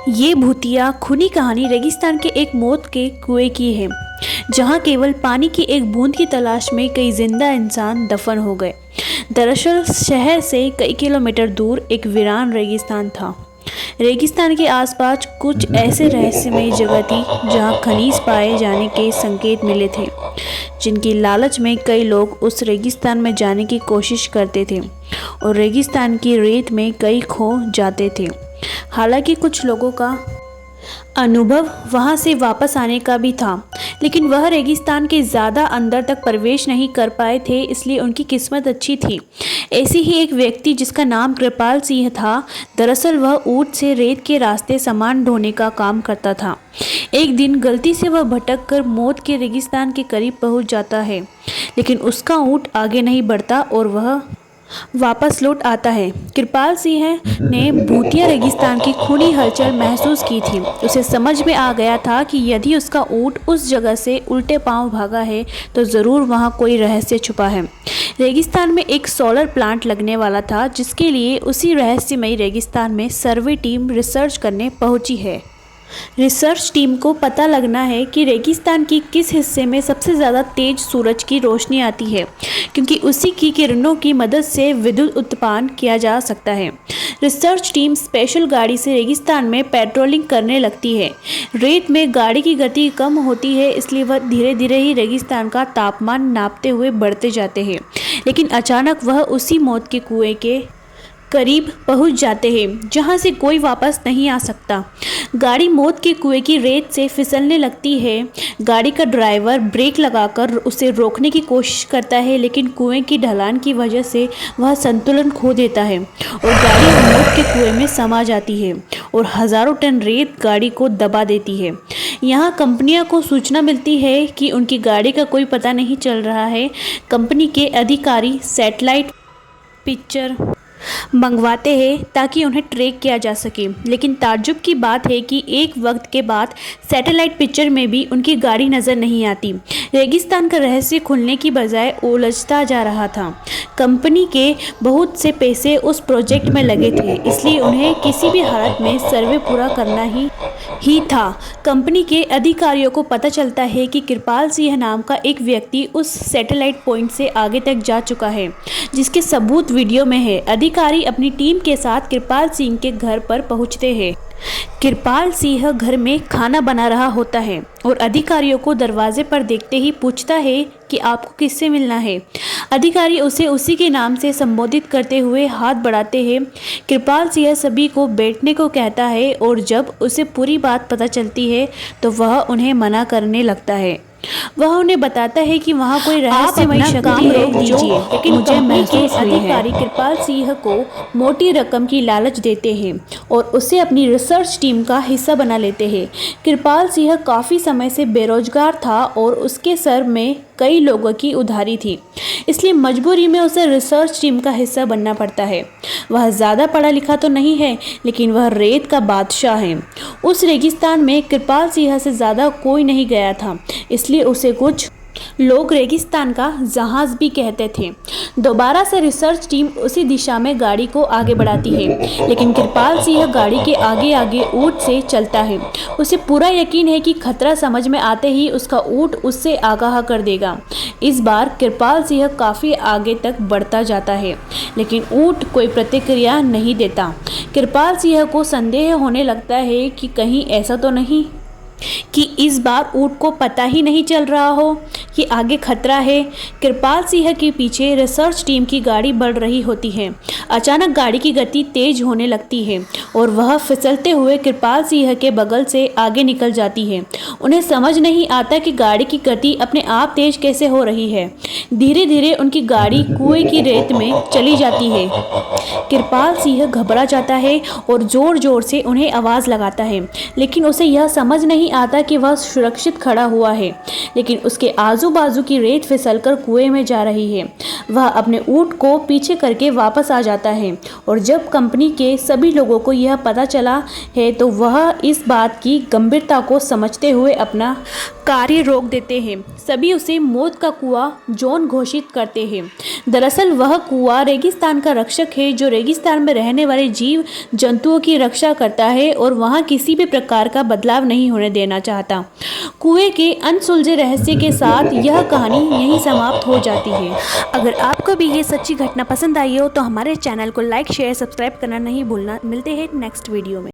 ये भूतिया खूनी कहानी रेगिस्तान के एक मौत के कुएं की है, जहां केवल पानी की एक बूंद की तलाश में कई जिंदा इंसान दफन हो गए। दरअसल शहर से कई किलोमीटर दूर एक वीरान रेगिस्तान था। रेगिस्तान के आसपास कुछ ऐसे रहस्यमयी जगह थी जहां खनिज पाए जाने के संकेत मिले थे, जिनकी लालच में कई लोग उस रेगिस्तान में जाने की कोशिश करते थे और रेगिस्तान की रेत में कई खो जाते थे। हालांकि कुछ लोगों का अनुभव वहां से वापस आने का भी था, लेकिन वह रेगिस्तान के ज़्यादा अंदर तक प्रवेश नहीं कर पाए थे, इसलिए उनकी किस्मत अच्छी थी। ऐसे ही एक व्यक्ति जिसका नाम कृपाल सिंह था, दरअसल वह ऊँट से रेत के रास्ते सामान ढोने का काम करता था। एक दिन गलती से वह भटक कर मौत के रेगिस्तान के करीब पहुंच जाता है, लेकिन उसका ऊँट आगे नहीं बढ़ता और वह वापस लौट आता है। कृपाल सिंह ने भूतिया रेगिस्तान की खूनी हलचल महसूस की थी। उसे समझ में आ गया था कि यदि उसका ऊँट उस जगह से उल्टे पांव भागा है तो ज़रूर वहां कोई रहस्य छुपा है। रेगिस्तान में एक सोलर प्लांट लगने वाला था, जिसके लिए उसी रहस्यमयी रेगिस्तान में सर्वे टीम रिसर्च करने पहुंची है। रिसर्च टीम को पता लगना है कि रेगिस्तान की किस हिस्से में सबसे ज़्यादा तेज सूरज की रोशनी आती है, क्योंकि उसी की किरणों की मदद से विद्युत उत्पन्न किया जा सकता है। रिसर्च टीम स्पेशल गाड़ी से रेगिस्तान में पेट्रोलिंग करने लगती है। रेत में गाड़ी की गति कम होती है, इसलिए वह धीरे धीरे ही रेगिस्तान का तापमान नापते हुए बढ़ते जाते हैं। लेकिन अचानक वह उसी मौत के कुएं के करीब पहुंच जाते हैं जहां से कोई वापस नहीं आ सकता। गाड़ी मौत के कुएं की रेत से फिसलने लगती है। गाड़ी का ड्राइवर ब्रेक लगाकर उसे रोकने की कोशिश करता है, लेकिन कुएं की ढलान की वजह से वह संतुलन खो देता है और गाड़ी मौत के कुएं में समा जाती है और हज़ारों टन रेत गाड़ी को दबा देती है। यहाँ कंपनियों को सूचना मिलती है कि उनकी गाड़ी का कोई पता नहीं चल रहा है। कंपनी के अधिकारी सैटेलाइट पिक्चर मंगवाते हैं ताकि उन्हें ट्रैक किया जा सके, लेकिन ताज्जुब की बात है कि एक वक्त के बाद सैटेलाइट पिक्चर में भी उनकी गाड़ी नज़र नहीं आती। रेगिस्तान का रहस्य खुलने की बजाय उलझता जा रहा था। कंपनी के बहुत से पैसे उस प्रोजेक्ट में लगे थे, इसलिए उन्हें किसी भी हालत में सर्वे पूरा करना ही था। कंपनी के अधिकारियों को पता चलता है कि कृपाल सिंह नाम का एक व्यक्ति उस सैटेलाइट पॉइंट से आगे तक जा चुका है, जिसके सबूत वीडियो में है। अधिकारी अपनी टीम के साथ कृपाल सिंह के घर पर पहुंचते हैं। कृपाल सिंह घर में खाना बना रहा होता है और अधिकारियों को दरवाजे पर देखते ही पूछता है कि आपको किससे मिलना है। अधिकारी उसे उसी के नाम से संबोधित करते हुए हाथ बढ़ाते हैं। कृपाल सिंह सभी को बैठने को कहता है और जब उसे पूरी बात पता चलती है तो वह उन्हें मना करने लगता है। वह उन्हें बताता है कि वहाँ कोई रहस्यमयी शक्ति है, लेकिन मुझे महसूस अधिकारी कृपाल सिंह को मोटी रकम की लालच देते हैं और उसे अपनी रिसर्च टीम का हिस्सा बना लेते हैं। कृपाल सिंह काफ़ी समय से बेरोजगार था और उसके सर में कई लोगों की उधारी थी, इसलिए मजबूरी में उसे रिसर्च टीम का हिस्सा बनना पड़ता है। वह ज़्यादा पढ़ा लिखा तो नहीं है, लेकिन वह रेत का बादशाह है। उस रेगिस्तान में कृपाल सिंह से ज़्यादा कोई नहीं गया था, इसलिए उसे कुछ लोग रेगिस्तान का जहाज़ भी कहते थे। दोबारा से रिसर्च टीम उसी दिशा में गाड़ी को आगे बढ़ाती है, लेकिन कृपाल सिंह गाड़ी के आगे आगे ऊँट से चलता है। उसे पूरा यकीन है कि खतरा समझ में आते ही उसका ऊँट उससे आगाह कर देगा। इस बार कृपाल सिंह काफ़ी आगे तक बढ़ता जाता है, लेकिन ऊँट कोई प्रतिक्रिया नहीं देता। कृपाल सिंह को संदेह होने लगता है कि कहीं ऐसा तो नहीं कि इस बार ऊँट को पता ही नहीं चल रहा हो कि आगे खतरा है। कृपाल सिंह के पीछे रिसर्च टीम की गाड़ी बढ़ रही होती है। अचानक गाड़ी की गति तेज होने लगती है और वह फिसलते हुए कृपाल सिंह के बगल से आगे निकल जाती है। उन्हें समझ नहीं आता कि गाड़ी की गति अपने आप तेज कैसे हो रही है। धीरे धीरे उनकी गाड़ी कुएं की रेत में चली जाती है। कृपाल सिंह घबरा जाता है और ज़ोर ज़ोर से उन्हें आवाज़ लगाता है, लेकिन उसे यह समझ नहीं आता कि वह सुरक्षित खड़ा हुआ है, लेकिन उसके आजू बाजू की रेत फिसलकर कुएं में जा रही है। वह अपने ऊंट को पीछे करके वापस आ जाता है और जब कंपनी के सभी लोगों को यह पता चला है तो वह इस बात की गंभीरता को समझते हुए अपना कार्य रोक देते हैं। सभी उसे मौत का कुआं जॉन घोषित करते हैं। दरअसल वह कुआं रेगिस्तान का रक्षक है जो रेगिस्तान में रहने वाले जीव जंतुओं की रक्षा करता है और वहां किसी भी प्रकार का बदलाव नहीं होने देना चाहता। कुएं के अनसुलझे रहस्य के साथ यह कहानी यहीं समाप्त हो जाती है। अगर आपको भी ये सच्ची घटना पसंद आई हो तो हमारे चैनल को लाइक शेयर सब्सक्राइब करना नहीं भूलना। मिलते हैं नेक्स्ट वीडियो में।